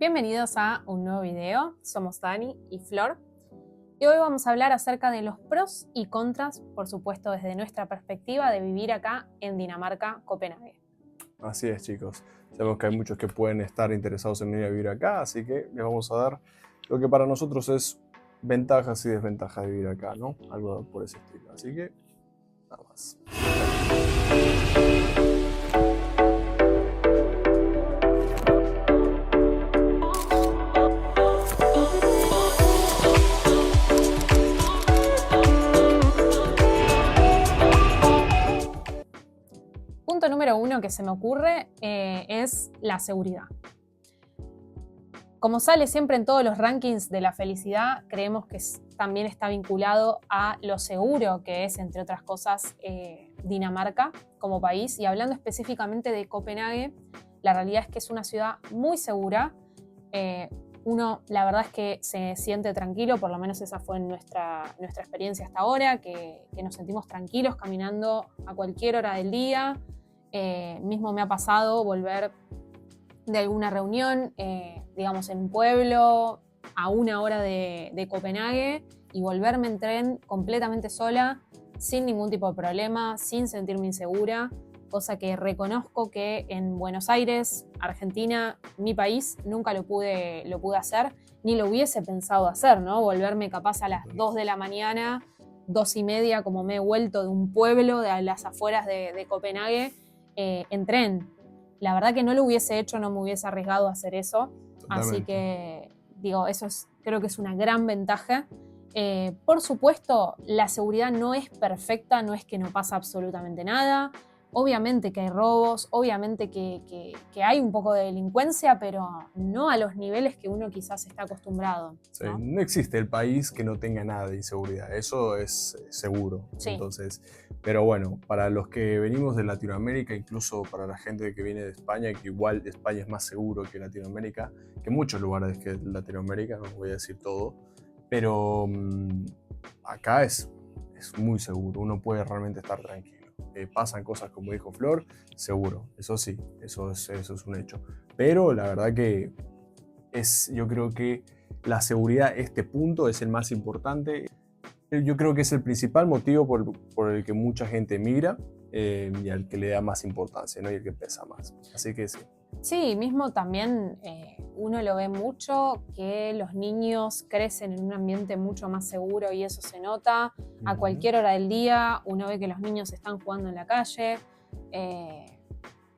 Bienvenidos a un nuevo video, somos Dani y Flor y hoy vamos a hablar acerca de los pros y contras, por supuesto desde nuestra perspectiva, de vivir acá en Dinamarca, Copenhague. Así es, chicos. Sabemos que hay muchos que pueden estar interesados en venir a vivir acá, así que les vamos a dar lo que para nosotros es ventajas y desventajas de vivir acá, ¿no? Algo por ese estilo. Así que, nada más. Punto número uno que se me ocurre es la seguridad. Como sale siempre en todos los rankings de la felicidad, creemos que también está vinculado a lo seguro que es, entre otras cosas, Dinamarca como país. Y hablando específicamente de Copenhague, la realidad es que es una ciudad muy segura. Uno, la verdad es que se siente tranquilo, por lo menos esa fue nuestra experiencia hasta ahora, que nos sentimos tranquilos caminando a cualquier hora del día. Mismo me ha pasado volver de alguna reunión, digamos en un pueblo, a una hora de Copenhague, y volverme en tren completamente sola, sin ningún tipo de problema, sin sentirme insegura, cosa que reconozco que en Buenos Aires, Argentina, mi país, nunca lo pude hacer, ni lo hubiese pensado hacer, ¿no? Volverme capaz a las 2 de la mañana, 2:30, como me he vuelto de un pueblo de las afueras de Copenhague, en tren. La verdad que no lo hubiese hecho, no me hubiese arriesgado a hacer eso. Totalmente. Así que, digo, creo que es una gran ventaja. Por supuesto, la seguridad no es perfecta, no es que no pasa absolutamente nada. Obviamente que hay robos, obviamente que hay un poco de delincuencia, pero no a los niveles que uno quizás está acostumbrado, Sí, ¿no? no existe el país que no tenga nada de inseguridad, eso es seguro. Sí. Entonces, pero bueno, para los que venimos de Latinoamérica, incluso para la gente que viene de España, que igual España es más seguro que Latinoamérica, que muchos lugares que Latinoamérica, no voy a decir todo, pero acá es muy seguro, uno puede realmente estar tranquilo. Pasan cosas como dijo Flor, seguro, eso sí, eso es un hecho. Pero la verdad que yo creo que la seguridad, este punto es el más importante. Yo creo que es el principal motivo por el que mucha gente emigra y al que le da más importancia, ¿no? Y el que pesa más. Así que sí. Sí, mismo también uno lo ve mucho, que los niños crecen en un ambiente mucho más seguro y eso se nota. A cualquier hora del día uno ve que los niños están jugando en la calle.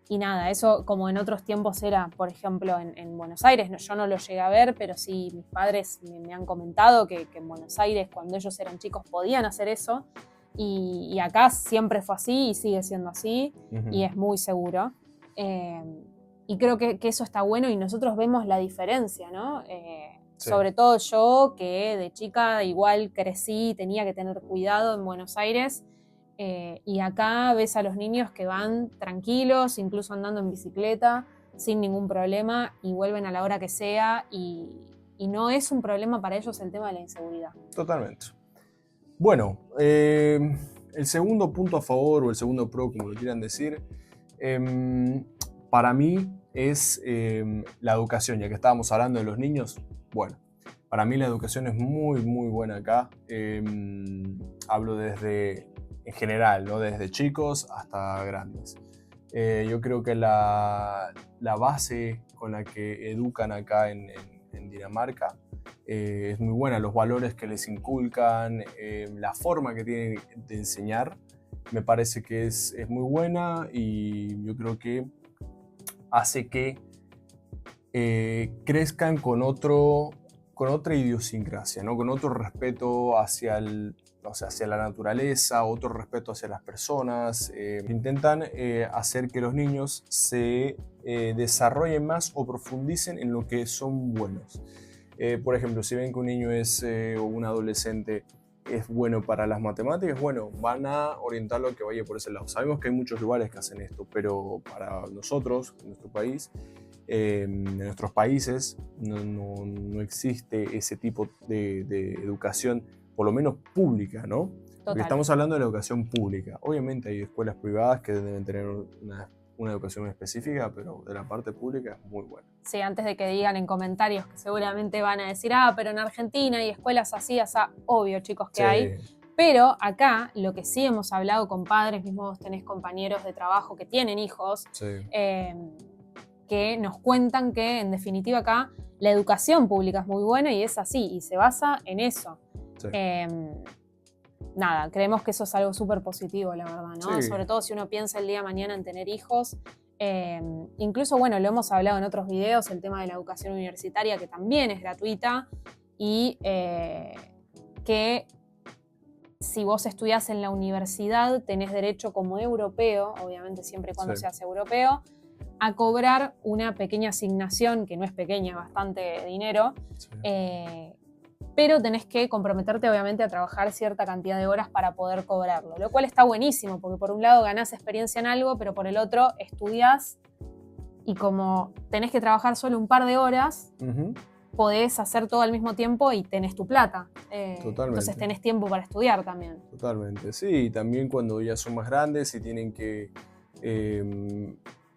Y nada, eso como en otros tiempos era, por ejemplo, en Buenos Aires. No, yo no lo llegué a ver, pero sí mis padres me han comentado que en Buenos Aires, cuando ellos eran chicos, podían hacer eso. Y acá siempre fue así y sigue siendo así, y es muy seguro. Y creo que eso está bueno y nosotros vemos la diferencia, ¿no? Sí. Sobre todo yo, que de chica igual crecí y tenía que tener cuidado en Buenos Aires. Y acá ves a los niños que van tranquilos, incluso andando en bicicleta, sin ningún problema, y vuelven a la hora que sea, y no es un problema para ellos el tema de la inseguridad. Totalmente. Bueno, el segundo punto a favor o el segundo pro, como lo quieran decir, para mí es la educación. Ya que estábamos hablando de los niños, bueno, para mí la educación es muy, muy buena acá. Hablo en general, ¿no? Desde chicos hasta grandes. Yo creo que la base con la que educan acá en Dinamarca es muy buena. Los valores que les inculcan, la forma que tienen de enseñar, me parece que es muy buena y yo creo que hace que crezcan con otra idiosincrasia, ¿no? Con otro respeto hacia la naturaleza, otro respeto hacia las personas. Intentan hacer que los niños se desarrollen más o profundicen en lo que son buenos. Por ejemplo, si ven que un niño o un adolescente es bueno para las matemáticas, bueno, van a orientarlo a que vaya por ese lado. Sabemos que hay muchos lugares que hacen esto, pero para nosotros, en nuestro país, en nuestros países, no existe ese tipo de educación, por lo menos pública, ¿no? Porque Total. estamos hablando de la educación pública. Obviamente hay escuelas privadas que deben tener una una educación específica, pero de la parte pública es muy buena. Sí, antes de que digan en comentarios que seguramente van a decir, pero en Argentina hay escuelas así, obvio, chicos, que hay. Pero acá, lo que sí hemos hablado con padres, mismo vos tenés compañeros de trabajo que tienen hijos, que nos cuentan que, en definitiva, acá la educación pública es muy buena y es así, y se basa en eso. Sí. Nada, creemos que eso es algo súper positivo, la verdad, ¿no? Sí. Sobre todo si uno piensa el día de mañana en tener hijos. Incluso, bueno, lo hemos hablado en otros videos, el tema de la educación universitaria, que también es gratuita, y que si vos estudiás en la universidad, tenés derecho como europeo, obviamente siempre y cuando seas europeo, a cobrar una pequeña asignación, que no es pequeña, bastante dinero, pero tenés que comprometerte obviamente a trabajar cierta cantidad de horas para poder cobrarlo, lo cual está buenísimo, porque por un lado ganás experiencia en algo, pero por el otro estudiás y como tenés que trabajar solo un par de horas, podés hacer todo al mismo tiempo y tenés tu plata. Totalmente. Entonces tenés tiempo para estudiar también. Totalmente, sí, también cuando ya son más grandes y tienen que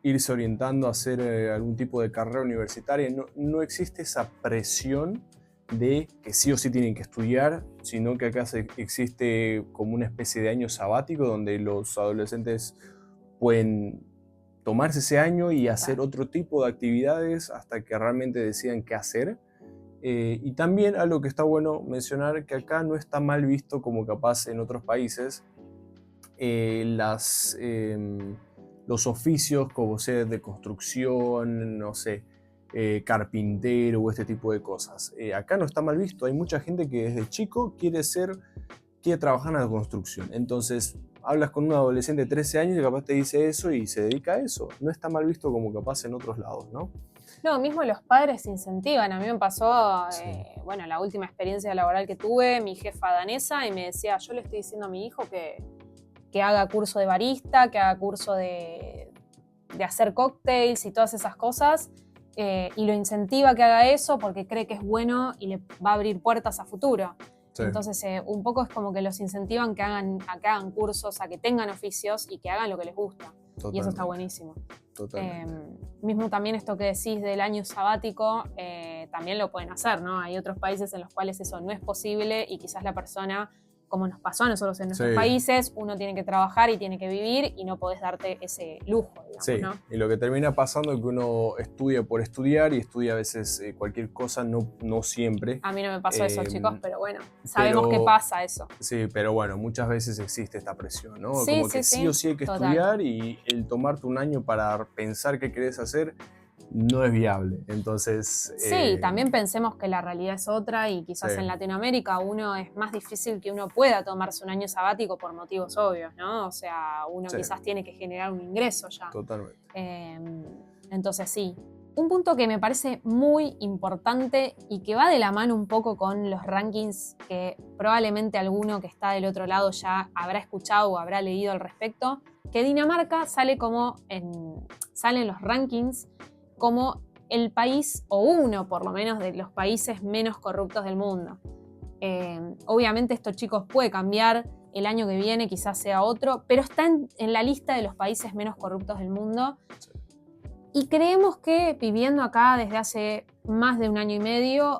irse orientando a hacer algún tipo de carrera universitaria, no existe esa presión de que sí o sí tienen que estudiar, sino que acá existe como una especie de año sabático donde los adolescentes pueden tomarse ese año y hacer otro tipo de actividades hasta que realmente decidan qué hacer. Y también algo que está bueno mencionar, que acá no está mal visto como capaz en otros países, los oficios como ser de construcción, no sé, carpintero o este tipo de cosas. Acá no está mal visto, hay mucha gente que desde chico quiere trabajar en la construcción. Entonces, hablas con un adolescente de 13 años y capaz te dice eso y se dedica a eso. No está mal visto como capaz en otros lados, ¿no? No, mismo los padres incentivan. A mí me pasó, bueno, la última experiencia laboral que tuve, mi jefa danesa, y me decía, yo le estoy diciendo a mi hijo que haga curso de barista, que haga curso de hacer cócteles y todas esas cosas, y lo incentiva a que haga eso porque cree que es bueno y le va a abrir puertas a futuro. Sí. Entonces, un poco es como que los incentivan a que hagan cursos, a que tengan oficios y que hagan lo que les gusta. Totalmente. Y eso está buenísimo. Mismo también esto que decís del año sabático, también lo pueden hacer, ¿no? Hay otros países en los cuales eso no es posible y quizás la persona, como nos pasó a nosotros en nuestros países, uno tiene que trabajar y tiene que vivir y no podés darte ese lujo, digamos, ¿no? Y lo que termina pasando es que uno estudia por estudiar y estudia a veces cualquier cosa, no siempre. A mí no me pasó eso, chicos, pero bueno, sabemos que pasa eso. Sí, pero bueno, muchas veces existe esta presión, ¿no? Sí, como que sí o sí hay que estudiar y el tomarte un año para pensar qué querés hacer no es viable, entonces... Sí, también pensemos que la realidad es otra y quizás en Latinoamérica es más difícil que uno pueda tomarse un año sabático por motivos obvios, ¿no? O sea, uno quizás tiene que generar un ingreso ya. Totalmente. Entonces sí. Un punto que me parece muy importante y que va de la mano un poco con los rankings que probablemente alguno que está del otro lado ya habrá escuchado o habrá leído al respecto, que Dinamarca sale en los rankings como el país, o uno por lo menos, de los países menos corruptos del mundo. Obviamente esto, chicos, puede cambiar el año que viene, quizás sea otro, pero está en la lista de los países menos corruptos del mundo. Y creemos que viviendo acá desde hace más de un año y medio,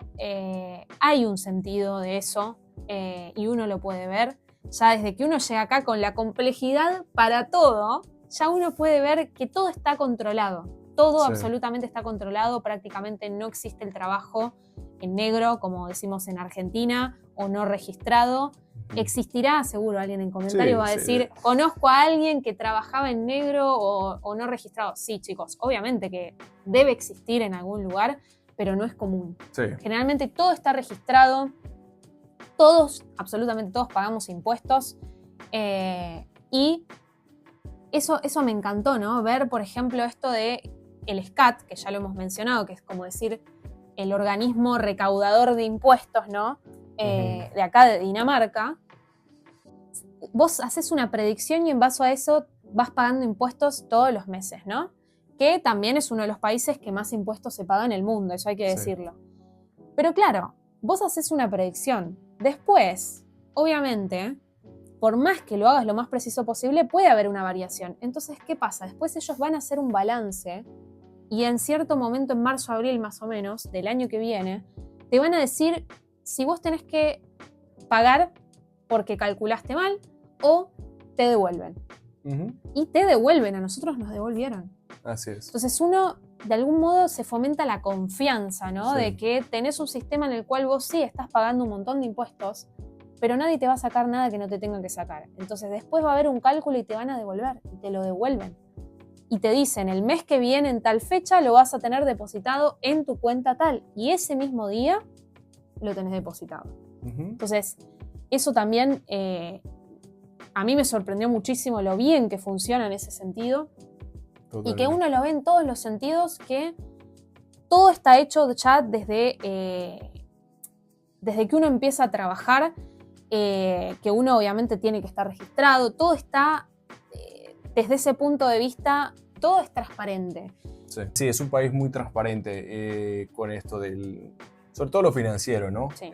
hay un sentido de eso, y uno lo puede ver. Ya desde que uno llega acá con la complejidad para todo, ya uno puede ver que todo está controlado. Todo absolutamente está controlado, prácticamente no existe el trabajo en negro, como decimos en Argentina, o no registrado. Existirá, seguro alguien en comentario va a decir, conozco a alguien que trabajaba en negro o no registrado. Sí, chicos, obviamente que debe existir en algún lugar, pero no es común. Generalmente todo está registrado, absolutamente todos pagamos impuestos, y eso me encantó, ¿no? Ver, por ejemplo, esto de el SCAT, que ya lo hemos mencionado, que es como decir el organismo recaudador de impuestos, ¿no? De acá de Dinamarca. Vos haces una predicción y en base a eso vas pagando impuestos todos los meses, ¿no? Que también es uno de los países que más impuestos se paga en el mundo, eso hay que decirlo. Pero claro, vos haces una predicción. Después, obviamente, por más que lo hagas lo más preciso posible, puede haber una variación. Entonces, ¿qué pasa? Después ellos van a hacer un balance y en cierto momento, en marzo, abril más o menos, del año que viene, te van a decir si vos tenés que pagar porque calculaste mal o te devuelven. Y te devuelven, a nosotros nos devolvieron. Así es. Entonces uno, de algún modo, se fomenta la confianza, ¿no? Sí. De que tenés un sistema en el cual vos sí estás pagando un montón de impuestos, pero nadie te va a sacar nada que no te tenga que sacar. Entonces después va a haber un cálculo y te van a devolver, y te lo devuelven. Y te dicen, el mes que viene en tal fecha lo vas a tener depositado en tu cuenta tal, y ese mismo día lo tenés depositado. Entonces, eso también a mí me sorprendió muchísimo lo bien que funciona en ese sentido. Totalmente. Y que uno lo ve en todos los sentidos, que todo está hecho ya desde que uno empieza a trabajar, que uno obviamente tiene que estar registrado, todo está, desde ese punto de vista, todo es transparente. Sí, es un país muy transparente con esto sobre todo lo financiero, ¿no? Sí.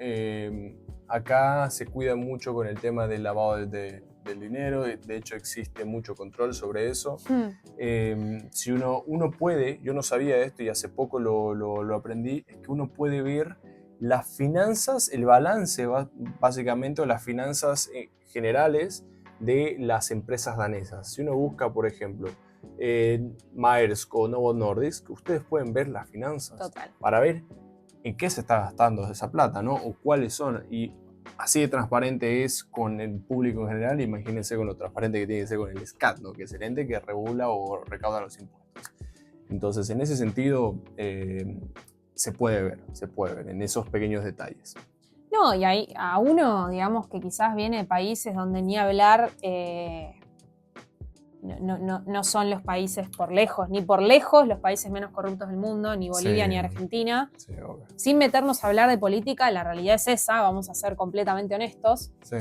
Acá se cuida mucho con el tema del lavado del dinero, de hecho existe mucho control sobre eso. Si uno puede, yo no sabía esto y hace poco lo aprendí, es que uno puede ver las finanzas, el balance básicamente, o las finanzas generales de las empresas danesas. Si uno busca, por ejemplo, Maersk o Novo Nordisk, ustedes pueden ver las finanzas. Total. Para ver en qué se está gastando esa plata, ¿no? O cuáles son. Y así de transparente es con el público en general. Imagínense con lo transparente que tiene que ser con el SCAT, ¿no? Que es el ente que regula o recauda los impuestos. Entonces, en ese sentido, se puede ver en esos pequeños detalles. No, y ahí a uno, digamos, que quizás viene de países donde ni hablar, no son los países ni por lejos los países menos corruptos del mundo, ni Bolivia, ni Argentina. Sí, obvio. Sin meternos a hablar de política, la realidad es esa, vamos a ser completamente honestos. Sí.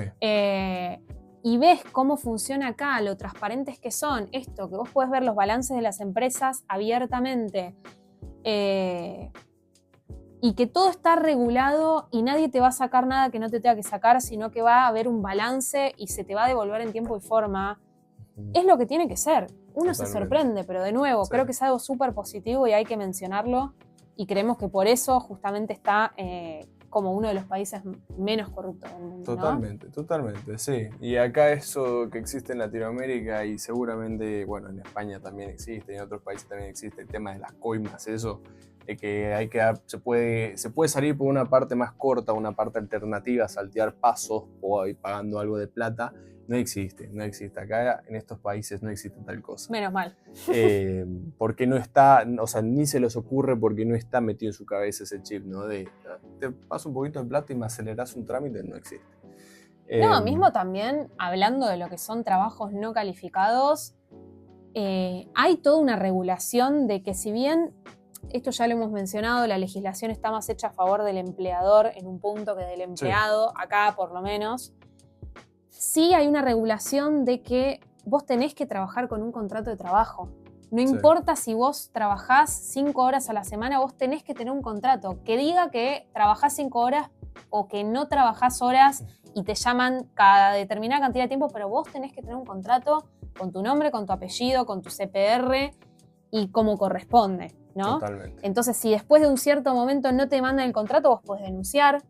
Y ves cómo funciona acá, lo transparentes que son, esto, que vos podés ver los balances de las empresas abiertamente, y que todo está regulado y nadie te va a sacar nada que no te tenga que sacar, sino que va a haber un balance y se te va a devolver en tiempo y forma. Es lo que tiene que ser. Uno se sorprende, pero de nuevo, creo que es algo súper positivo y hay que mencionarlo, y creemos que por eso justamente está como uno de los países menos corruptos del mundo, ¿no? Totalmente, sí. Y acá eso que existe en Latinoamérica, y seguramente, bueno, en España también existe, y en otros países también existe el tema de las coimas, eso, de que se puede salir por una parte más corta, una parte alternativa, saltear pasos o ir pagando algo de plata. No existe. Acá en estos países no existe tal cosa. Menos mal. Porque no está, o sea, ni se les ocurre, porque no está metido en su cabeza ese chip, ¿no? De te paso un poquito de plata y me aceleras un trámite, no existe. No, mismo también, hablando de lo que son trabajos no calificados, hay toda una regulación de que, si bien, esto ya lo hemos mencionado, la legislación está más hecha a favor del empleador en un punto que del empleado, sí. Acá por lo menos, sí hay una regulación de que vos tenés que trabajar con un contrato de trabajo. No importa si vos trabajás 5 horas a la semana, vos tenés que tener un contrato que diga que trabajás 5 horas o que no trabajás horas y te llaman cada determinada cantidad de tiempo, pero vos tenés que tener un contrato con tu nombre, con tu apellido, con tu CPR y como corresponde, ¿no? Totalmente. Entonces, si después de un cierto momento no te mandan el contrato, vos podés denunciar.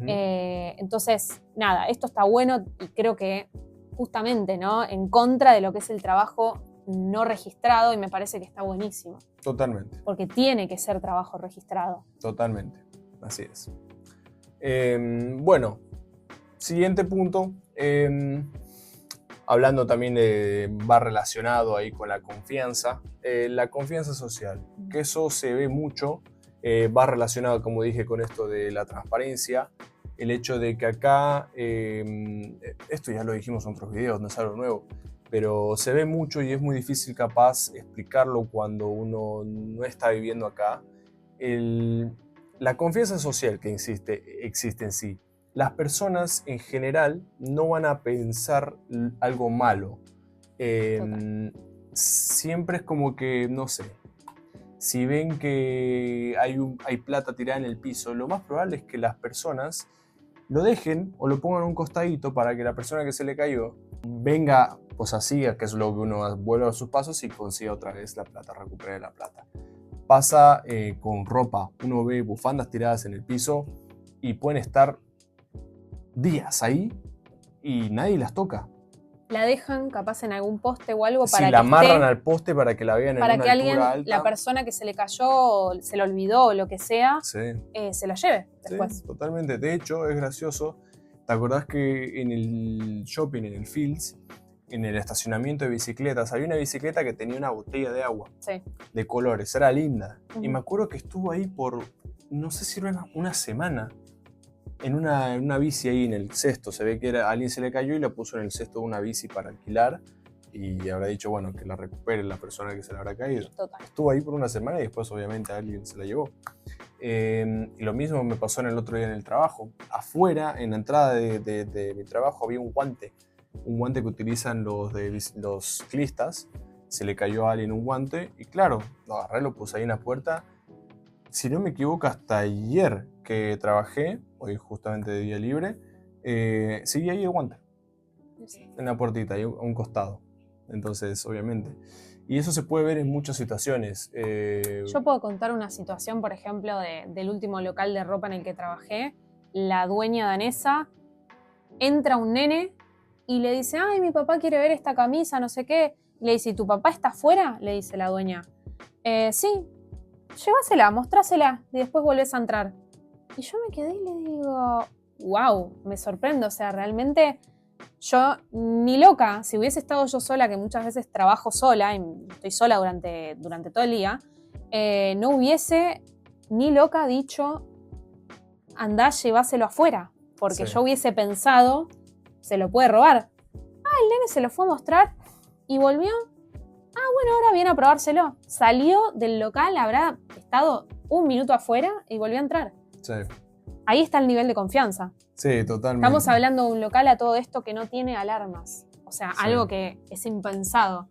Entonces, nada, esto está bueno y creo que justamente, ¿no?, en contra de lo que es el trabajo no registrado, y me parece que está buenísimo. Totalmente. Porque tiene que ser trabajo registrado. Totalmente, así es. Bueno, siguiente punto, hablando también va relacionado ahí con la confianza social, que eso se ve mucho. Va relacionado, como dije, con esto de la transparencia, el hecho de que acá, esto ya lo dijimos en otros videos, no es algo nuevo, pero se ve mucho y es muy difícil capaz explicarlo cuando uno no está viviendo acá. La confianza social que existe en sí. Las personas en general no van a pensar algo malo. Siempre es como que, no sé, si ven que hay plata tirada en el piso, lo más probable es que las personas lo dejen o lo pongan a un costadito para que la persona que se le cayó venga, pues así, que es lo que uno vuelve a sus pasos y consiga otra vez la plata, recupere la plata. Pasa con ropa, uno ve bufandas tiradas en el piso y pueden estar días ahí y nadie las toca. La dejan capaz en algún poste o algo Si para la que amarran esté, al poste para que la vean en para una que alguien, altura alta. la persona que se le cayó, se le olvidó o lo que sea, Sí. Se lo lleve después. Sí, totalmente. De hecho, es gracioso. ¿Te acordás que en el shopping, en el Fields, en el estacionamiento de bicicletas, había una bicicleta que tenía una botella de agua Sí. de colores? Era linda. Y Ujú. me acuerdo que estuvo ahí por, no sé si era una semana, en una bici ahí en el cesto. Se ve que alguien se le cayó y la puso en el cesto de una bici para alquilar. Y habrá dicho, bueno, que la recupere la persona que se le habrá caído. Total. Estuvo ahí por una semana y después obviamente alguien se la llevó. Y lo mismo me pasó en el otro día en el trabajo. Afuera, en la entrada de mi trabajo, había un guante que utilizan los ciclistas. Se le cayó a alguien un guante y claro, lo agarré, lo puse ahí en la puerta. Si no me equivoco, hasta ayer que trabajé, hoy justamente de día libre, seguía ahí el guante, en la puertita, ahí a un costado. Entonces, obviamente. Y eso se puede ver en muchas situaciones. Yo puedo contar una situación, por ejemplo, del último local de ropa en el que trabajé. La dueña danesa, entra un nene y le dice, ay, mi papá quiere ver esta camisa, no sé qué. Le dice, ¿y tu papá está afuera? Le dice la dueña. Sí, llévasela, mostrásela y después volvés a entrar. Y yo me quedé y le digo, wow, me sorprendo. O sea, realmente yo, ni loca, si hubiese estado yo sola, que muchas veces trabajo sola y estoy sola durante todo el día, no hubiese ni loca dicho, andá, lleváselo afuera. Porque Sí. yo hubiese pensado, se lo puede robar. El nene se lo fue a mostrar y volvió. Bueno, ahora viene a probárselo. Salió del local, habrá estado un minuto afuera y volvió a entrar. Sí. Ahí está el nivel de confianza. Sí, totalmente. Estamos hablando de un local a todo esto que no tiene alarmas. O sea, Sí. algo que es impensado.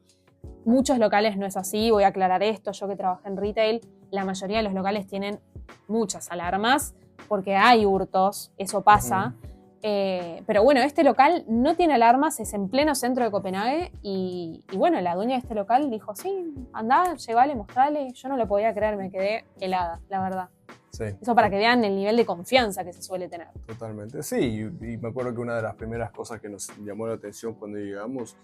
Muchos locales no es así, voy a aclarar esto. Yo que trabajé en retail, la mayoría de los locales tienen muchas alarmas porque hay hurtos, eso pasa. Pero bueno, este local no tiene alarmas, es en pleno centro de Copenhague y bueno, la dueña de este local dijo, sí, andá, llévale, mostrale. Yo no lo podía creer, me quedé helada, la verdad. Sí. Eso para que vean el nivel de confianza que se suele tener. Totalmente. Sí, y me acuerdo que una de las primeras cosas que nos llamó la atención cuando llegamos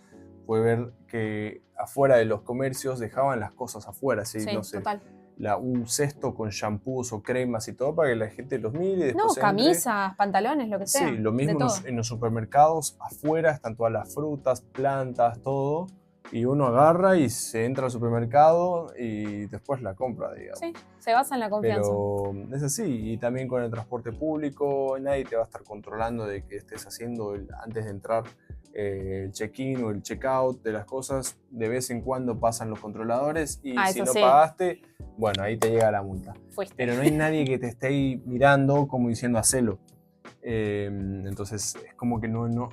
fue ver que afuera de los comercios dejaban las cosas afuera, ¿sí? Sí, No sé, total. un cesto con shampoos o cremas y todo para que la gente los mire y después No, entre. camisas, pantalones, lo que sea. Sí, lo mismo de todo. en los supermercados, afuera están todas las frutas, plantas, todo, y uno agarra y se entra al supermercado y después la compra, digamos. Sí, se basa en la confianza. Pero es así, y también con el transporte público, nadie te va a estar controlando de que estés haciendo antes de entrar el check-in o el check-out de las cosas. De vez en cuando pasan los controladores y si eso no sí. pagaste, bueno, ahí te llega la multa. Fuiste. Pero no hay nadie que te esté ahí mirando como diciendo hacelo. Entonces es como que no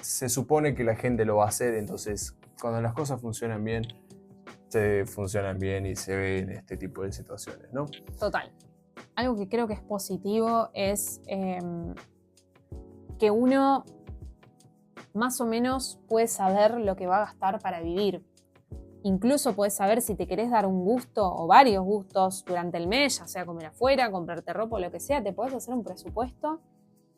se supone que la gente lo va a hacer, entonces cuando las cosas funcionan bien, funcionan bien y se ve en este tipo de situaciones, ¿no? Total. Algo que creo que es positivo es que uno más o menos puede saber lo que va a gastar para vivir. Incluso puedes saber si te querés dar un gusto o varios gustos durante el mes, ya sea comer afuera, comprarte ropa o lo que sea, te puedes hacer un presupuesto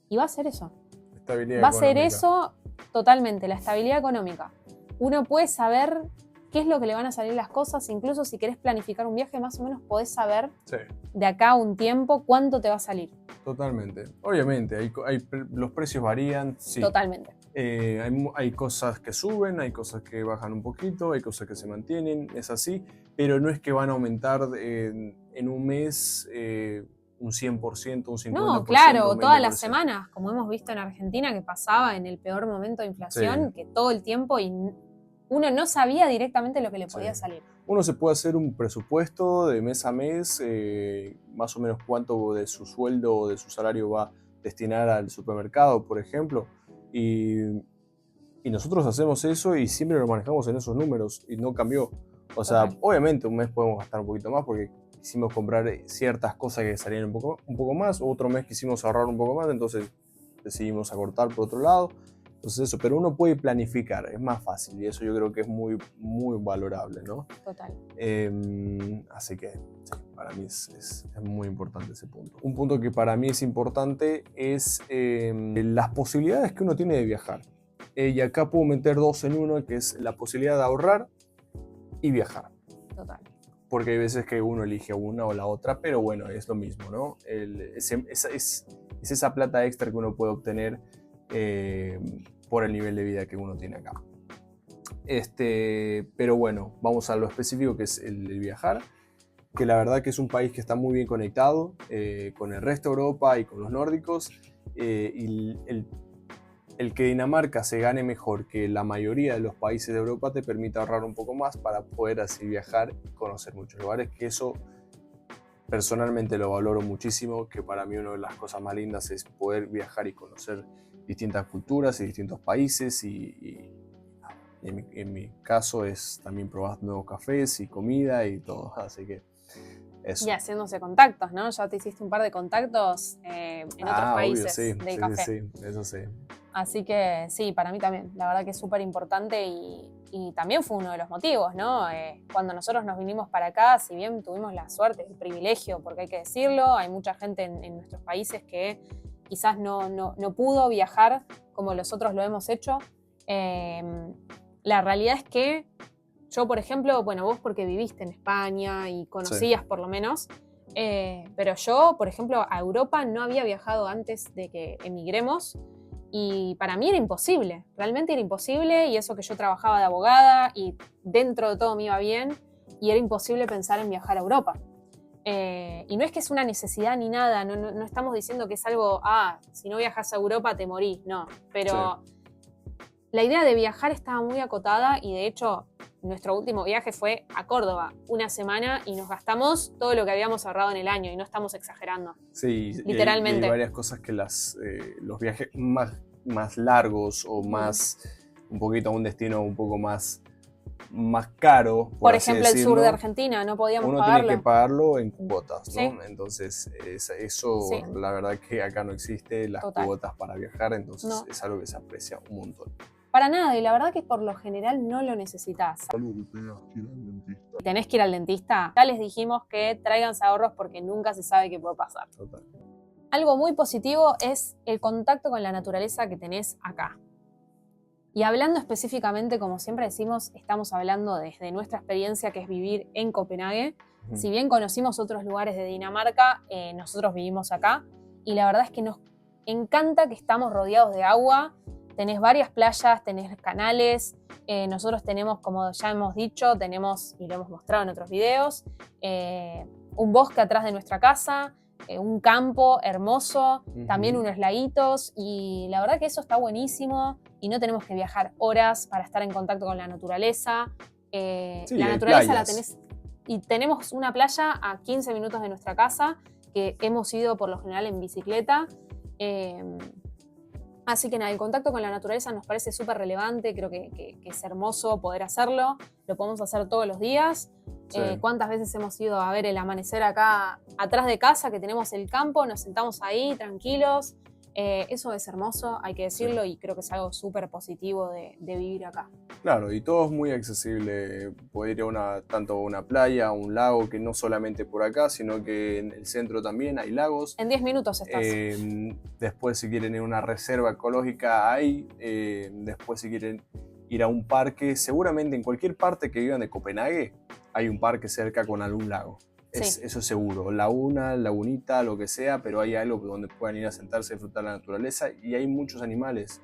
y va a ser eso. Estabilidad Va a ser económica. eso totalmente, la estabilidad económica. Uno puede saber qué es lo que le van a salir las cosas, incluso si querés planificar un viaje, más o menos podés saber Sí, de acá a un tiempo cuánto te va a salir. totalmente. Obviamente, los precios varían, sí. Totalmente. Hay cosas que suben, hay cosas que bajan un poquito, hay cosas que se mantienen, es así, pero no es que van a aumentar en un mes un 100%, un 50%. No, claro, un todas las 20%. semanas, como hemos visto en Argentina, que pasaba en el peor momento de inflación, Sí. que todo el tiempo y uno no sabía directamente lo que le podía Sí. salir. Uno se puede hacer un presupuesto de mes a mes, más o menos cuánto de su sueldo o de su salario va a destinar al supermercado, por ejemplo, y nosotros hacemos eso y siempre lo manejamos en esos números y no cambió. O sea, Total. obviamente un mes podemos gastar un poquito más porque quisimos comprar ciertas cosas que salían un poco más, otro mes quisimos ahorrar un poco más, entonces decidimos acortar por otro lado. Entonces eso, pero uno puede planificar, es más fácil y eso yo creo que es muy, muy valorable, ¿no? Total. Así que sí, para mí es muy importante ese punto. Un punto que para mí es importante es las posibilidades que uno tiene de viajar. Y acá puedo meter dos en uno, que es la posibilidad de ahorrar y viajar. Total. Porque hay veces que uno elige una o la otra, pero bueno, es lo mismo, ¿no? Es esa plata extra que uno puede obtener por el nivel de vida que uno tiene acá. Pero bueno, vamos a lo específico que es el viajar, que la verdad que es un país que está muy bien conectado con el resto de Europa y con los nórdicos, y el que Dinamarca se gane mejor que la mayoría de los países de Europa te permite ahorrar un poco más para poder así viajar y conocer muchos lugares, que eso personalmente lo valoro muchísimo, que para mí una de las cosas más lindas es poder viajar y conocer distintas culturas y distintos países y en mi caso es también probar nuevos cafés y comida y todo, así que eso. Y haciéndose contactos, ¿no? Ya te hiciste un par de contactos en otros países obvio, del café. Sí, eso sí. Así que sí, para mí también. La verdad que es súper importante y también fue uno de los motivos, ¿no? Cuando nosotros nos vinimos para acá, si bien tuvimos la suerte, el privilegio, porque hay que decirlo, hay mucha gente en nuestros países que quizás no pudo viajar como nosotros lo hemos hecho. La realidad es que yo, por ejemplo, bueno, vos porque viviste en España y conocías por lo menos, pero yo, por ejemplo, a Europa no había viajado antes de que emigremos y para mí era imposible, realmente era imposible, y eso que yo trabajaba de abogada y dentro de todo me iba bien y era imposible pensar en viajar a Europa. Y no es que es una necesidad ni nada, no estamos diciendo que es algo, si no viajas a Europa te morís, no, pero la idea de viajar estaba muy acotada y de hecho nuestro último viaje fue a Córdoba, una semana, y nos gastamos todo lo que habíamos ahorrado en el año y no estamos exagerando. Sí, literalmente. Y hay varias cosas que los viajes más largos o más un poquito a un destino un poco más caro, por ejemplo, el sur de Argentina, no podíamos pagarlo. Uno tiene que pagarlo en cuotas, ¿no? Sí. Entonces, eso la verdad que acá no existe, las cuotas para viajar, entonces es algo que se aprecia un montón. Para nada, y la verdad que por lo general no lo necesitas. Tenés que ir al dentista. Ya les dijimos que tráiganse ahorros porque nunca se sabe qué puede pasar. Total. Algo muy positivo es el contacto con la naturaleza que tenés acá. Y hablando específicamente, como siempre decimos, estamos hablando desde nuestra experiencia, que es vivir en Copenhague. Si bien conocimos otros lugares de Dinamarca, nosotros vivimos acá y la verdad es que nos encanta que estamos rodeados de agua. Tenés varias playas, tenés canales, nosotros tenemos, como ya hemos dicho, tenemos, y lo hemos mostrado en otros videos, un bosque atrás de nuestra casa, un campo hermoso, también unos laguitos, y la verdad que eso está buenísimo y no tenemos que viajar horas para estar en contacto con la naturaleza. La naturaleza la tenés, y tenemos una playa a 15 minutos de nuestra casa que hemos ido por lo general en bicicleta. Así que nada, el contacto con la naturaleza nos parece súper relevante, creo que es hermoso poder hacerlo, lo podemos hacer todos los días. Sí. ¿Cuántas veces hemos ido a ver el amanecer acá atrás de casa, que tenemos el campo, nos sentamos ahí tranquilos? Eso es hermoso, hay que decirlo, y creo que es algo súper positivo de vivir acá. Claro, y todo es muy accesible, poder ir tanto a una playa, a un lago, que no solamente por acá, sino que en el centro también hay lagos. En 10 minutos estás. Después, si quieren ir a una reserva ecológica, hay. Después, si quieren ir a un parque, seguramente en cualquier parte que vivan de Copenhague, hay un parque cerca con algún lago. Eso es seguro, laguna, lagunita, lo que sea, pero hay algo donde puedan ir a sentarse y disfrutar la naturaleza, y hay muchos animales.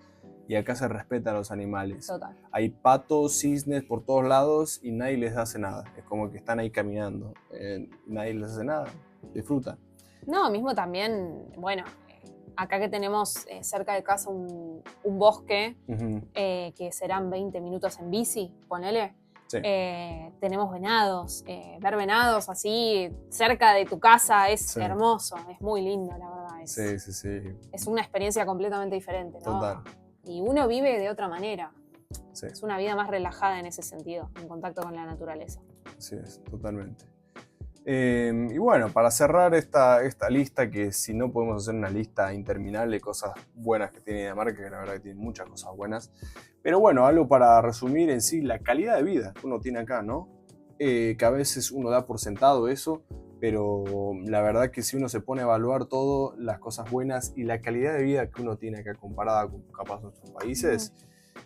Y acá se respetan los animales. Total. Hay patos, cisnes por todos lados y nadie les hace nada. Es como que están ahí caminando. Nadie les hace nada. Disfrutan. No, mismo también, bueno, acá que tenemos cerca de casa un bosque, que serán 20 minutos en bici, ponele. Sí. Tenemos venados. Ver venados así cerca de tu casa es hermoso. Es muy lindo, la verdad. Sí. Es una experiencia completamente diferente, ¿no? Total. Y uno vive de otra manera. Sí. Es una vida más relajada en ese sentido, en contacto con la naturaleza. Así es, totalmente. Y bueno, para cerrar esta lista, que si no podemos hacer una lista interminable de cosas buenas que tiene Dinamarca, que la verdad que tiene muchas cosas buenas. Pero bueno, algo para resumir en sí, la calidad de vida que uno tiene acá, ¿no? Que a veces uno da por sentado eso, pero la verdad que si uno se pone a evaluar todo, las cosas buenas y la calidad de vida que uno tiene acá comparada con capaz nuestros países,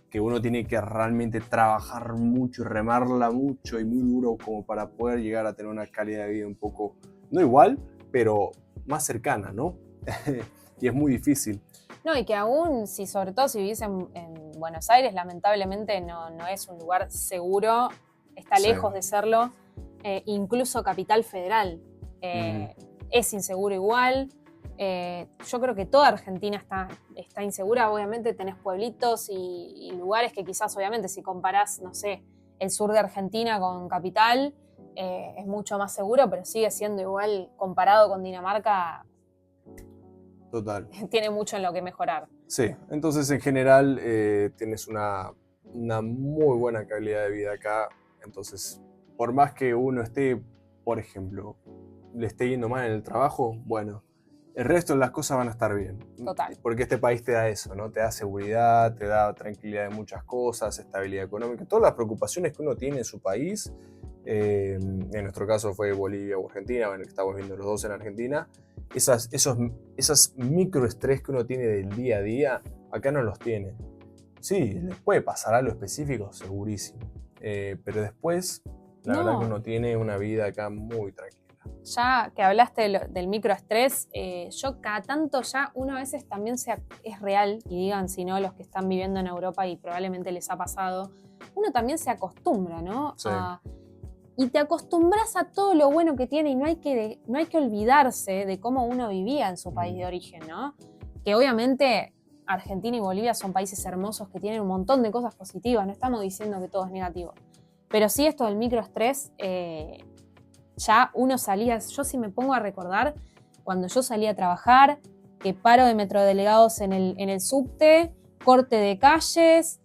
que uno tiene que realmente trabajar mucho y remarla mucho y muy duro como para poder llegar a tener una calidad de vida un poco, no igual, pero más cercana, ¿no? Y es muy difícil. No, y que aún, si sobre todo si vivís en Buenos Aires, lamentablemente no es un lugar seguro, está lejos de serlo, incluso Capital Federal es inseguro igual. Yo creo que toda Argentina está insegura. Obviamente tenés pueblitos y lugares que quizás, obviamente, si comparás, no sé, el sur de Argentina con Capital, es mucho más seguro, pero sigue siendo igual, comparado con Dinamarca, Total. tiene mucho en lo que mejorar. Sí, entonces en general tienes una muy buena calidad de vida acá. Entonces, por más que uno esté, por ejemplo, le esté yendo mal en el trabajo, bueno, el resto de las cosas van a estar bien. Total. Porque este país te da eso, ¿no? Te da seguridad, te da tranquilidad de muchas cosas, estabilidad económica. Todas las preocupaciones que uno tiene en su país, en nuestro caso fue Bolivia o Argentina, bueno, estamos viendo los dos en Argentina, esos microestrés que uno tiene del día a día, acá no los tiene. Sí, les puede pasar algo específico, segurísimo. Pero después, la verdad que uno tiene una vida acá muy tranquila. Ya que hablaste del microestrés, yo cada tanto ya uno a veces también es real, y digan si no los que están viviendo en Europa y probablemente les ha pasado, uno también se acostumbra, ¿no? Sí. Y te acostumbras a todo lo bueno que tiene y no hay que olvidarse de cómo uno vivía en su país de origen, ¿no? Que obviamente Argentina y Bolivia son países hermosos que tienen un montón de cosas positivas, no estamos diciendo que todo es negativo. Pero sí esto del microestrés, ya uno salía, yo sí me pongo a recordar cuando yo salía a trabajar, que paro de metrodelegados en el subte, corte de calles,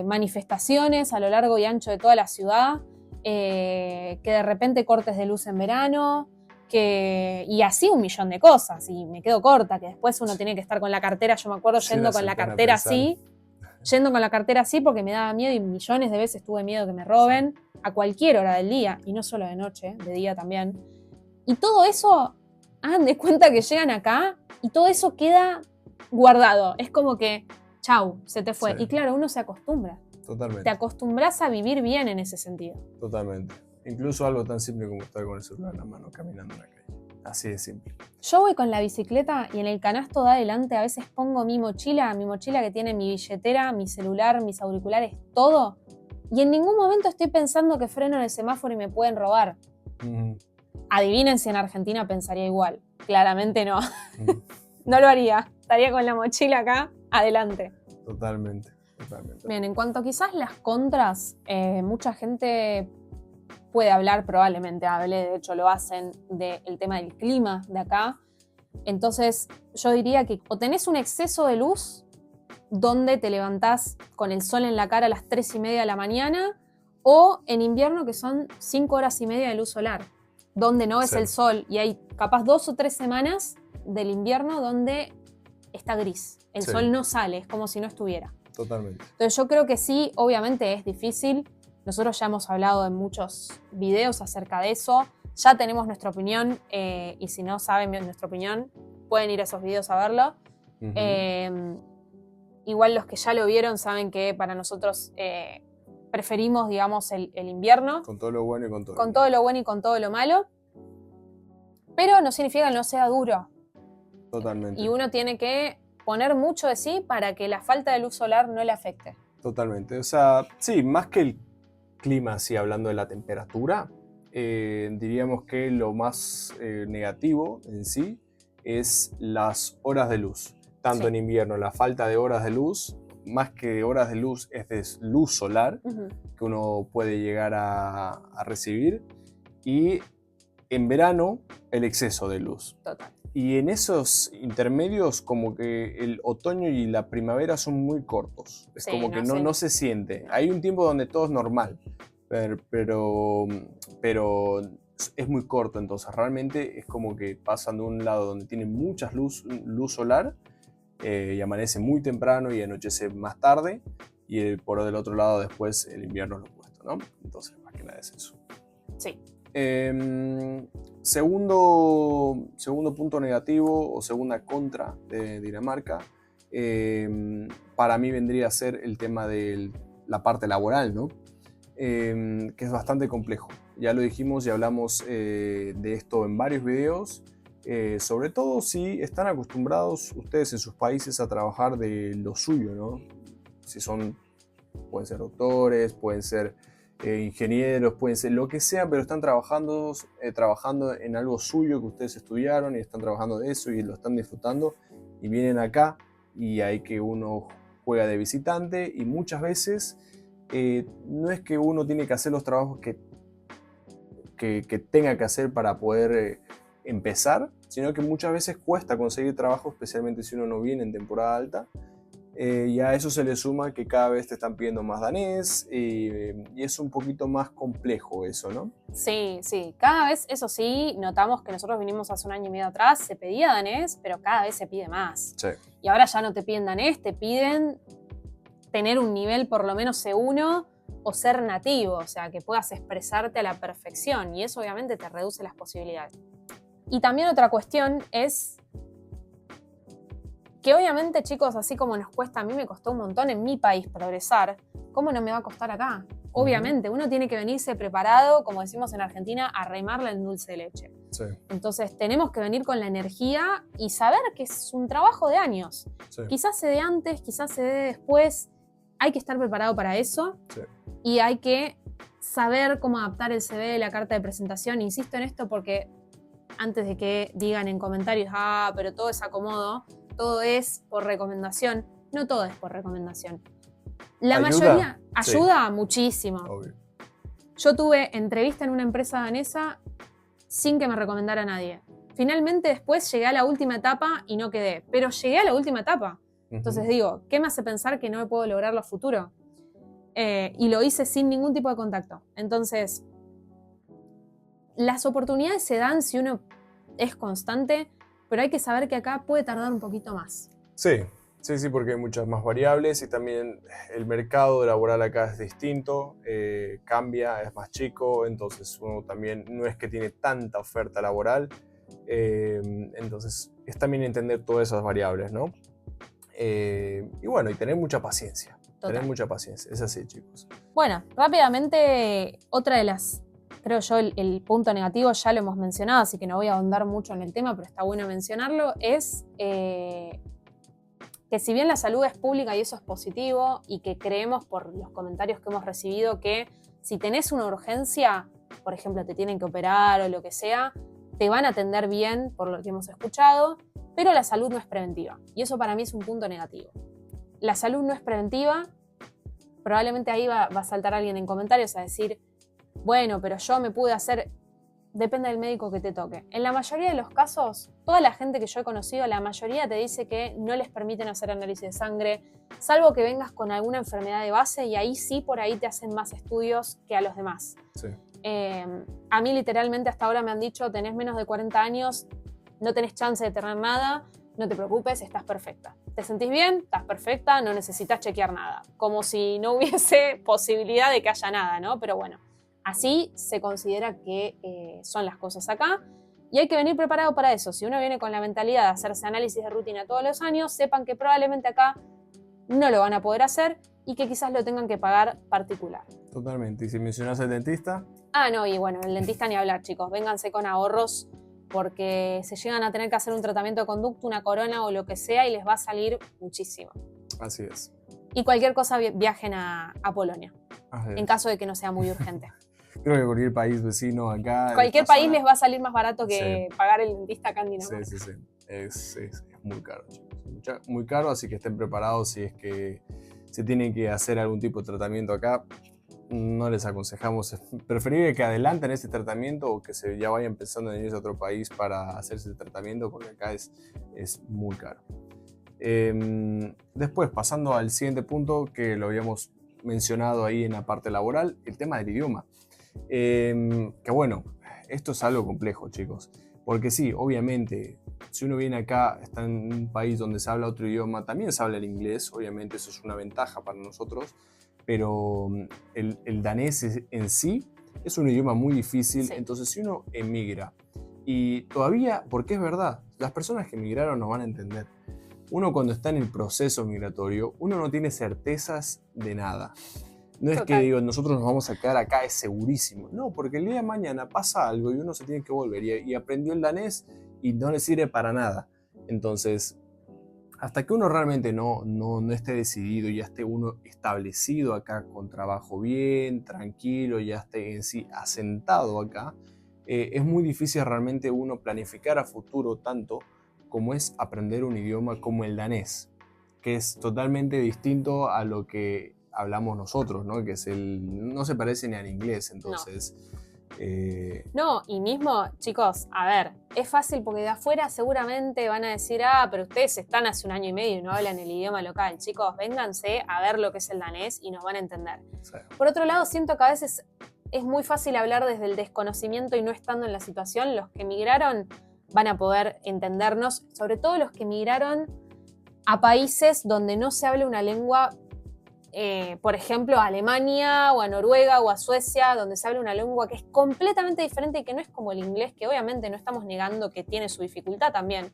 manifestaciones a lo largo y ancho de toda la ciudad, que de repente cortes de luz en verano, y así un millón de cosas, y me quedo corta, que después uno tiene que estar con la cartera, yo me acuerdo yendo con la cartera así porque me daba miedo y millones de veces tuve miedo que me roben a cualquier hora del día, y no solo de noche, de día también. Y todo eso, hagan de cuenta que llegan acá y todo eso queda guardado, es como que, chau, se te fue. Sí. Y claro, uno se acostumbra. Totalmente. Te acostumbras a vivir bien en ese sentido. Totalmente. Incluso algo tan simple como estar con el celular en la mano caminando en la calle. Así de simple. Yo voy con la bicicleta y en el canasto de adelante a veces pongo mi mochila que tiene mi billetera, mi celular, mis auriculares, todo. Y en ningún momento estoy pensando que freno en el semáforo y me pueden robar. Adivinen si en Argentina pensaría igual. Claramente no. No lo haría. Estaría con la mochila acá, adelante. Totalmente. Bien, en cuanto a quizás las contras, mucha gente puede hablar, probablemente hable, de hecho lo hacen, del tema del clima de acá. Entonces yo diría que o tenés un exceso de luz, donde te levantás con el sol en la cara a las 3:30 de la mañana, o en invierno que son 5 horas y media de luz solar, donde no ves el sol, y hay capaz 2 o 3 semanas del invierno donde está gris. El sol no sale, es como si no estuviera. Totalmente. Entonces yo creo que sí, obviamente es difícil. Nosotros ya hemos hablado en muchos videos acerca de eso. Ya tenemos nuestra opinión, y si no saben nuestra opinión, pueden ir a esos videos a verlo. Igual los que ya lo vieron saben que para nosotros preferimos, digamos, el invierno. Con todo lo bueno y con todo lo malo. Con todo lo bueno y con todo lo malo. Pero no significa que no sea duro. Totalmente. Y uno tiene que poner mucho de sí para que la falta de luz solar no le afecte. Totalmente. O sea, sí, más que el clima, sí, hablando de la temperatura, diríamos que lo más negativo en sí es las horas de luz. Tanto en invierno, la falta de horas de luz, más que de horas de luz, es de luz solar que uno puede llegar a recibir. Y en verano, el exceso de luz. Total. Y en esos intermedios, como que el otoño y la primavera son muy cortos. Es como que no se siente. Hay un tiempo donde todo es normal, pero es muy corto, entonces realmente es como que pasan de un lado donde tiene mucha luz solar y amanece muy temprano y anochece más tarde, y por del otro lado después el invierno es lo opuesto, ¿no? Entonces más que nada es eso. Sí. Segundo punto negativo o segunda contra de Dinamarca, para mí vendría a ser el tema de la parte laboral, ¿no? Que es bastante complejo. Ya lo dijimos y hablamos de esto en varios videos, sobre todo si están acostumbrados ustedes en sus países a trabajar de lo suyo, ¿no? Si pueden ser doctores, pueden ser ingenieros, pueden ser lo que sea, pero están trabajando en algo suyo que ustedes estudiaron y están trabajando de eso y lo están disfrutando, y vienen acá y hay que uno juega de visitante, y muchas veces no es que uno tiene que hacer los trabajos que tenga que hacer para poder empezar, sino que muchas veces cuesta conseguir trabajo, especialmente si uno no viene en temporada alta. Y a eso se le suma que cada vez te están pidiendo más danés, y es un poquito más complejo eso, ¿no? Sí, sí. Cada vez, eso sí, notamos que nosotros vinimos hace 1 año y medio atrás, se pedía danés, pero cada vez se pide más. Sí. Y ahora ya no te piden danés, te piden tener un nivel por lo menos C1 o ser nativo, o sea, que puedas expresarte a la perfección, y eso obviamente te reduce las posibilidades. Y también otra cuestión es que obviamente, chicos, así como nos cuesta, a mí me costó un montón en mi país progresar, ¿cómo no me va a costar acá? Obviamente, uno tiene que venirse preparado, como decimos en Argentina, a remarla en dulce de leche. Sí. Entonces tenemos que venir con la energía y saber que es un trabajo de años. Sí. Quizás se dé antes, quizás se dé después. Hay que estar preparado para eso. Sí. Y hay que saber cómo adaptar el CV, la carta de presentación. Insisto en esto porque antes de que digan en comentarios, pero todo es acomodo, todo es por recomendación. No todo es por recomendación. La mayoría ayuda muchísimo. Obvio. Yo tuve entrevista en una empresa danesa sin que me recomendara a nadie. Finalmente después llegué a la última etapa y no quedé, pero llegué a la última etapa. Entonces digo, ¿qué me hace pensar que no me puedo lograrlo a futuro? Y lo hice sin ningún tipo de contacto. Entonces, las oportunidades se dan si uno es constante, pero hay que saber que acá puede tardar un poquito más. Sí, porque hay muchas más variables y también el mercado laboral acá es distinto, cambia, es más chico, entonces uno también no es que tiene tanta oferta laboral, entonces es también entender todas esas variables, ¿no? Y bueno, y tener mucha paciencia. Total. Tener mucha paciencia, es así, chicos. Bueno, rápidamente, otra de las, creo yo, el punto negativo ya lo hemos mencionado, así que no voy a ahondar mucho en el tema, pero está bueno mencionarlo, es que si bien la salud es pública y eso es positivo, y que creemos por los comentarios que hemos recibido que si tenés una urgencia, por ejemplo, te tienen que operar o lo que sea, te van a atender bien por lo que hemos escuchado, pero la salud no es preventiva. Y eso para mí es un punto negativo. La salud no es preventiva. Probablemente ahí va a saltar alguien en comentarios a decir, bueno, pero yo me pude hacer... Depende del médico que te toque. En la mayoría de los casos, toda la gente que yo he conocido, la mayoría te dice que no les permiten hacer análisis de sangre, salvo que vengas con alguna enfermedad de base, y ahí sí, por ahí te hacen más estudios que a los demás. Sí. A mí literalmente hasta ahora me han dicho, tenés menos de 40 años, no tenés chance de tener nada, no te preocupes, estás perfecta. ¿Te sentís bien? Estás perfecta, no necesitas chequear nada. Como si no hubiese posibilidad de que haya nada, ¿no? Pero bueno, así se considera que son las cosas acá, y hay que venir preparado para eso. Si uno viene con la mentalidad de hacerse análisis de rutina todos los años, sepan que probablemente acá no lo van a poder hacer y que quizás lo tengan que pagar particular. Totalmente. ¿Y si mencionas al dentista? No, y bueno, el dentista ni hablar, chicos. Vénganse con ahorros, porque se llegan a tener que hacer un tratamiento de conducto, una corona o lo que sea, y les va a salir muchísimo. Así es. Y cualquier cosa, viajen a Polonia, Así es. En caso de que no sea muy urgente. Creo que cualquier país vecino acá... Cualquier país les va a salir más barato que pagar el dentista acá en Dinamarca. Sí. Es muy caro, chicos. Muy caro, así que estén preparados si es que se tienen que hacer algún tipo de tratamiento acá. No les aconsejamos, es preferible que adelanten ese tratamiento o que ya vayan pensando en irse a otro país para hacerse el tratamiento, porque acá es muy caro. Después, pasando al siguiente punto que lo habíamos mencionado ahí en la parte laboral, el tema del idioma. Que bueno, esto es algo complejo, chicos. Porque sí, obviamente, si uno viene acá, está en un país donde se habla otro idioma, también se habla el inglés, obviamente eso es una ventaja para nosotros, pero el danés en sí es un idioma muy difícil, Sí. entonces si uno emigra y todavía, porque es verdad, las personas que emigraron nos van a entender. Uno cuando está en el proceso migratorio, uno no tiene certezas de nada. No es que Total. digo, nosotros nos vamos a quedar acá, es segurísimo. No, porque el día de mañana pasa algo y uno se tiene que volver. Y aprendió el danés y no le sirve para nada. Entonces, hasta que uno realmente no esté decidido, ya esté uno establecido acá con trabajo bien, tranquilo, ya esté en sí asentado acá, es muy difícil realmente uno planificar a futuro tanto como es aprender un idioma como el danés, que es totalmente distinto a lo que hablamos nosotros, ¿no? Que es no se parece ni al inglés, No. entonces... No, y mismo, chicos, a ver, es fácil porque de afuera seguramente van a decir, pero ustedes están hace 1 año y medio y no hablan el idioma local. Chicos, vénganse a ver lo que es el danés y nos van a entender. sí. Por otro lado, siento que a veces es muy fácil hablar desde el desconocimiento y no estando en la situación. Los que emigraron van a poder entendernos, sobre todo los que emigraron a países donde no se habla una lengua, por ejemplo, a Alemania o a Noruega o a Suecia, donde se habla una lengua que es completamente diferente y que no es como el inglés, que obviamente no estamos negando que tiene su dificultad también,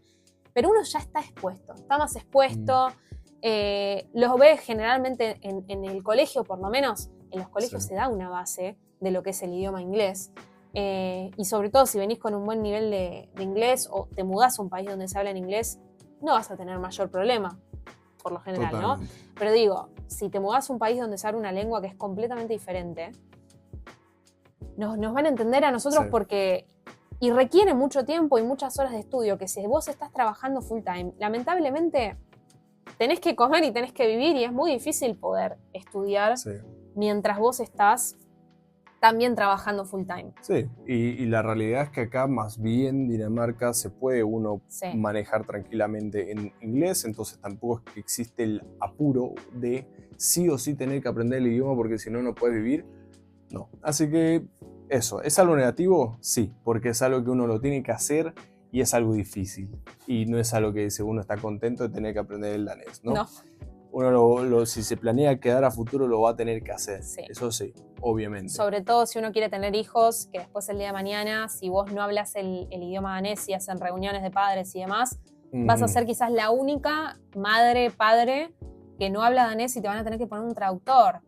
pero uno ya está expuesto, está más expuesto, los ves generalmente en el colegio, por lo menos en los colegios Sí. se da una base de lo que es el idioma inglés, y sobre todo si venís con un buen nivel de inglés o te mudás a un país donde se habla en inglés, no vas a tener mayor problema, por lo general, Totalmente. ¿no? Pero digo, si te mudás a un país donde se habla una lengua que es completamente diferente, nos van a entender a nosotros Sí. porque... Y requiere mucho tiempo y muchas horas de estudio, que si vos estás trabajando full time, lamentablemente tenés que comer y tenés que vivir y es muy difícil poder estudiar Sí. mientras vos estás también trabajando full time. Sí, y la realidad es que acá más bien Dinamarca se puede uno Sí. manejar tranquilamente en inglés, entonces tampoco es que existe el apuro de sí o sí tener que aprender el idioma porque si no, no puedes vivir. No. Así que eso, ¿es algo negativo? Sí, porque es algo que uno lo tiene que hacer y es algo difícil. Y no es algo que uno está contento de tener que aprender el danés, ¿no? No. Uno si se planea quedar a futuro lo va a tener que hacer. Sí. Eso sí, obviamente. Sobre todo si uno quiere tener hijos, que después el día de mañana, si vos no hablas el idioma danés y hacen reuniones de padres y demás, vas a ser quizás la única madre, padre que no habla danés y te van a tener que poner un traductor.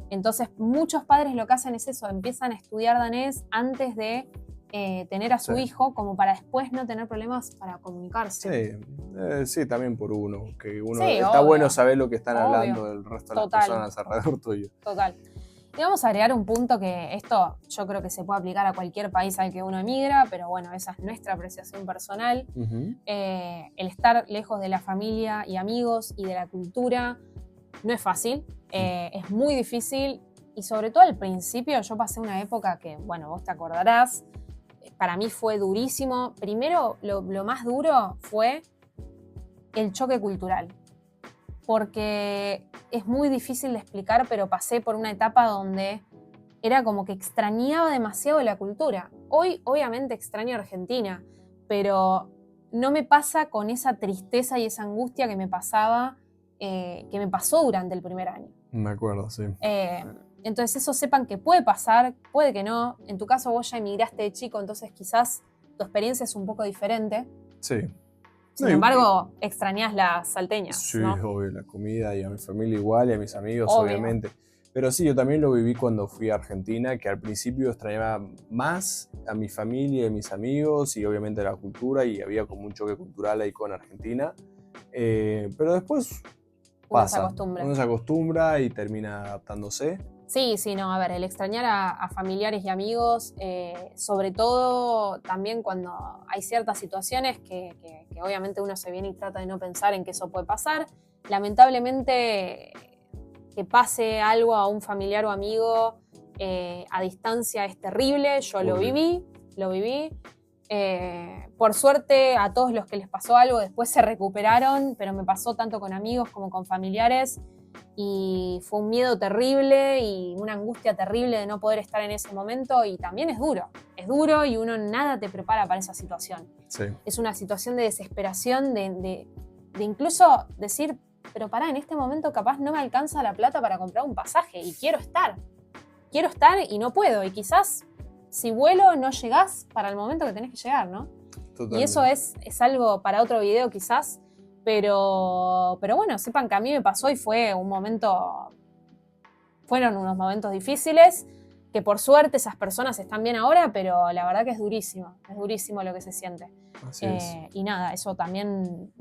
Entonces muchos padres lo que hacen es eso, empiezan a estudiar danés antes de tener a su Sí. hijo, como para después no tener problemas para comunicarse. Sí, sí, también por uno. Que uno Sí, está obvio. bueno saber lo que están Obvio. hablando el resto de las Total. personas alrededor tuyo. Total. Y vamos a agregar un punto que esto yo creo que se puede aplicar a cualquier país al que uno emigra, pero bueno, esa es nuestra apreciación personal. El estar lejos de la familia y amigos y de la cultura no es fácil, es muy difícil y sobre todo al principio yo pasé una época que, bueno, vos te acordarás, para mí fue durísimo. Primero, lo más duro fue el choque cultural, porque es muy difícil de explicar, pero pasé por una etapa donde era como que extrañaba demasiado la cultura. Hoy, obviamente, extraño Argentina, pero no me pasa con esa tristeza y esa angustia que me pasaba, que me pasó durante el primer año. Me acuerdo, sí. Entonces eso sepan que puede pasar, puede que no. En tu caso vos ya emigraste de chico, entonces quizás tu experiencia es un poco diferente. Sí. Sin embargo, extrañás las salteñas, Sí, ¿no? obvio, la comida y a mi familia igual y a mis amigos, Obvio. obviamente. Pero sí, yo también lo viví cuando fui a Argentina, que al principio extrañaba más a mi familia y a mis amigos y obviamente la cultura y había como un choque cultural ahí con Argentina. Pero después pasa. Uno se acostumbra y termina adaptándose. Sí, no, a ver, el extrañar a familiares y amigos, sobre todo también cuando hay ciertas situaciones que obviamente uno se viene y trata de no pensar en que eso puede pasar. Lamentablemente, que pase algo a un familiar o amigo a distancia es terrible, yo lo viví. Por suerte, a todos los que les pasó algo después se recuperaron, pero me pasó tanto con amigos como con familiares. y fue un miedo terrible y una angustia terrible de no poder estar en ese momento, y también es duro y uno nada te prepara para esa situación. Sí. Es una situación de desesperación, de incluso decir, pero pará, en este momento capaz no me alcanza la plata para comprar un pasaje y quiero estar y no puedo, y quizás si vuelo no llegás para el momento que tenés que llegar, ¿no? Totalmente. Y eso es algo para otro video quizás, pero bueno, sepan que a mí me pasó y fueron unos momentos difíciles, que por suerte esas personas están bien ahora, pero la verdad que es durísimo lo que se siente. Así es. Y nada, eso también,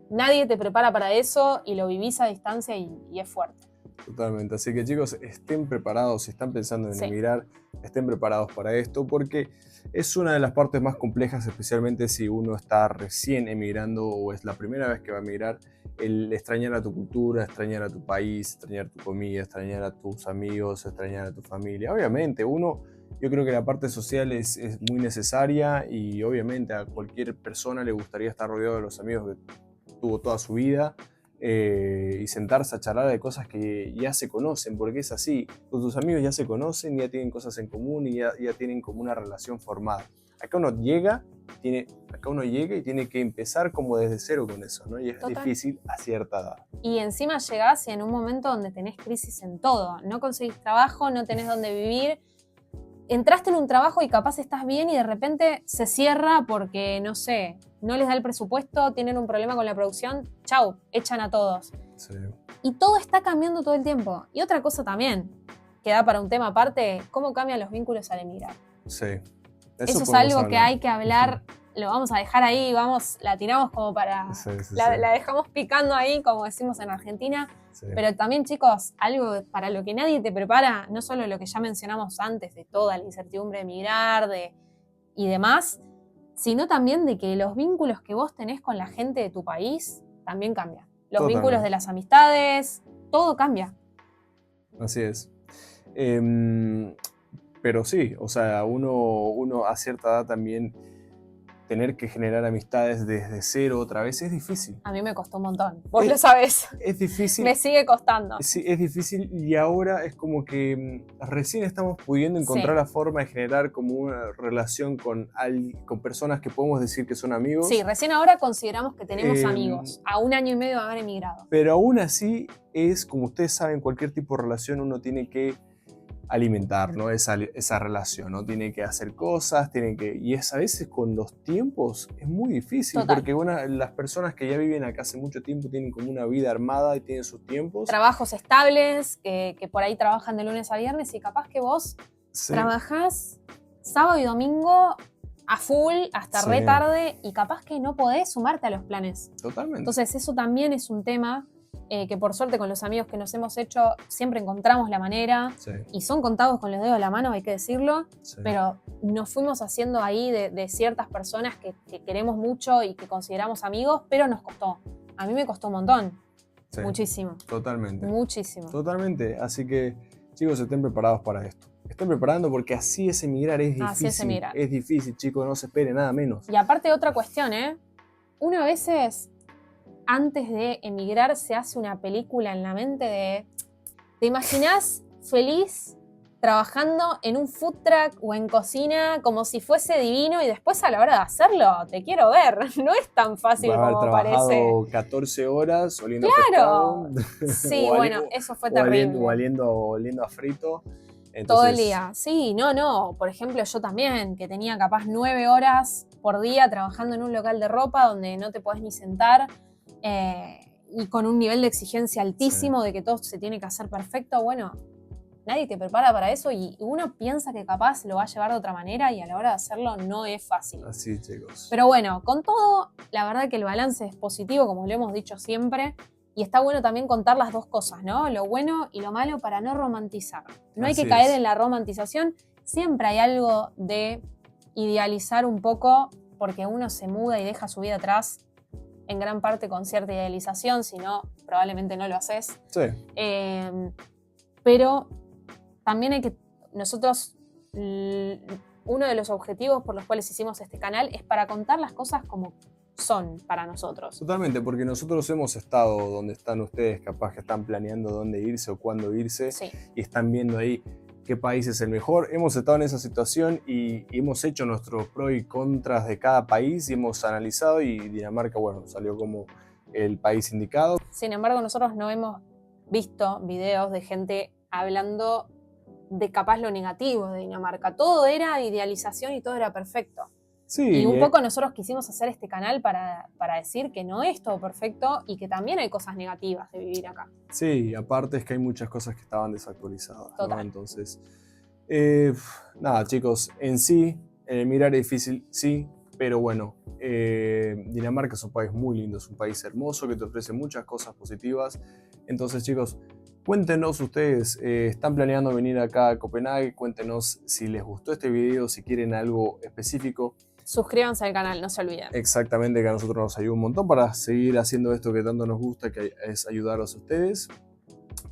nadie te prepara para eso y lo vivís a distancia y es fuerte. Totalmente. Así que chicos, estén preparados, si están pensando en emigrar, estén preparados para esto, porque es una de las partes más complejas, especialmente si uno está recién emigrando o es la primera vez que va a emigrar, el extrañar a tu cultura, extrañar a tu país, extrañar tu comida, extrañar a tus amigos, extrañar a tu familia. Obviamente, yo creo que la parte social es muy necesaria y obviamente a cualquier persona le gustaría estar rodeado de los amigos que tuvo toda su vida. Y sentarse a charlar de cosas que ya se conocen, porque es así, con tus amigos ya se conocen, ya tienen cosas en común y ya tienen como una relación formada. Acá uno llega y tiene que empezar como desde cero con eso, ¿no? Y es difícil a cierta edad. Y encima llegás en un momento donde tenés crisis en todo, no conseguís trabajo, no tenés dónde vivir, entraste en un trabajo y capaz estás bien y de repente se cierra porque, no sé, no les da el presupuesto, tienen un problema con la producción, chau, echan a todos. Sí. Y todo está cambiando todo el tiempo. Y otra cosa también, que da para un tema aparte, cómo cambian los vínculos al emigrar. Sí. Eso es algo que hay que hablar, lo vamos a dejar ahí, la tiramos como para... La dejamos picando ahí, como decimos en Argentina. Sí. Pero también, chicos, algo para lo que nadie te prepara, no solo lo que ya mencionamos antes, de toda la incertidumbre de emigrar y demás, sino también de que los vínculos que vos tenés con la gente de tu país también cambian. Los vínculos de las amistades, todo cambia. Así es. Pero sí, o sea, uno a cierta edad también tener que generar amistades desde cero otra vez es difícil. A mí me costó un montón, vos lo sabés. Es difícil. Me sigue costando. Sí, es difícil y ahora es como que recién estamos pudiendo encontrar la forma de generar como una relación con personas que podemos decir que son amigos. Sí, recién ahora consideramos que tenemos amigos, a 1 año y medio de haber emigrado. Pero aún así es, como ustedes saben, cualquier tipo de relación uno tiene que alimentar, ¿no? esa relación, ¿no? Tiene que hacer cosas, y a veces con los tiempos es muy difícil. Total. Porque las personas que ya viven acá hace mucho tiempo tienen como una vida armada y tienen sus tiempos. Trabajos estables, que por ahí trabajan de lunes a viernes y capaz que vos trabajás sábado y domingo a full hasta re tarde y capaz que no podés sumarte a los planes. Totalmente. Entonces eso también es un tema que por suerte con los amigos que nos hemos hecho siempre encontramos la manera, y son contados con los dedos de la mano, hay que decirlo, pero nos fuimos haciendo ahí de ciertas personas que queremos mucho y que consideramos amigos, pero nos costó. A mí me costó un montón, muchísimo. Totalmente. Muchísimo. Totalmente, así que chicos, estén preparados para esto. Estén preparando porque así es emigrar, es difícil. Así es emigrar. Es difícil, chicos, no se espere nada menos. Y aparte otra cuestión, uno a veces... Antes de emigrar se hace una película en la mente ¿te imaginás feliz trabajando en un food truck o en cocina como si fuese divino y después a la hora de hacerlo te quiero ver? No es tan fácil como parece. 14 horas oliendo claro. pescado. Sí, bueno, eso fue terrible. Oliendo a frito. Entonces... Todo el día. Sí, no. Por ejemplo, yo también, que tenía capaz 9 horas por día trabajando en un local de ropa donde no te podés ni sentar. Y con un nivel de exigencia altísimo de que todo se tiene que hacer perfecto, bueno, nadie te prepara para eso y uno piensa que capaz lo va a llevar de otra manera y a la hora de hacerlo no es fácil. Así, chicos. Pero bueno, con todo, la verdad que el balance es positivo, como lo hemos dicho siempre, y está bueno también contar las dos cosas, ¿no? Lo bueno y lo malo para no romantizar. No hay que caer en la romantización, siempre hay algo de idealizar un poco porque uno se muda y deja su vida atrás en gran parte con cierta idealización, si no, probablemente no lo haces. Sí. Pero también hay que... Nosotros, uno de los objetivos por los cuales hicimos este canal es para contar las cosas como son para nosotros. Totalmente, porque nosotros hemos estado donde están ustedes, capaz que están planeando dónde irse o cuándo irse, Sí. y están viendo ahí qué país es el mejor. Hemos estado en esa situación y hemos hecho nuestros pros y contras de cada país y hemos analizado, y Dinamarca, bueno, salió como el país indicado. Sin embargo, nosotros no hemos visto videos de gente hablando de capaz lo negativo de Dinamarca. Todo era idealización y todo era perfecto. Sí, Y un poco nosotros quisimos hacer este canal para decir que no es todo perfecto y que también hay cosas negativas de vivir acá. sí, aparte es que hay muchas cosas que estaban desactualizadas, Total. ¿no? Entonces, nada, chicos, en sí, mirar es difícil, sí, pero bueno, Dinamarca es un país muy lindo, es un país hermoso que te ofrece muchas cosas positivas. Entonces, chicos, cuéntenos ustedes, ¿están planeando venir acá a Copenhague? Cuéntenos si les gustó este video, si quieren algo específico. Suscríbanse al canal, no se olviden. Exactamente, que a nosotros nos ayuda un montón para seguir haciendo esto que tanto nos gusta, que es ayudaros a ustedes.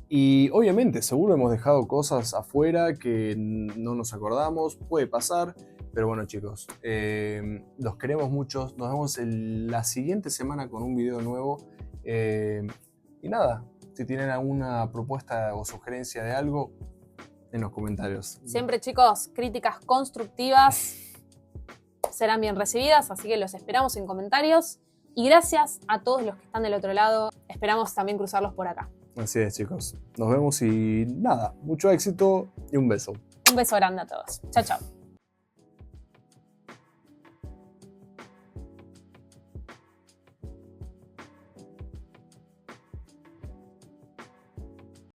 Y obviamente, seguro hemos dejado cosas afuera que no nos acordamos, puede pasar, pero bueno, chicos, los queremos mucho. Nos vemos la siguiente semana con un video nuevo. Y nada, si tienen alguna propuesta o sugerencia de algo, en los comentarios. Siempre, chicos, críticas constructivas serán bien recibidas, así que los esperamos en comentarios. Y gracias a todos los que están del otro lado. Esperamos también cruzarlos por acá. Así es, chicos. Nos vemos y nada, mucho éxito y un beso. Un beso grande a todos. Chao, chao.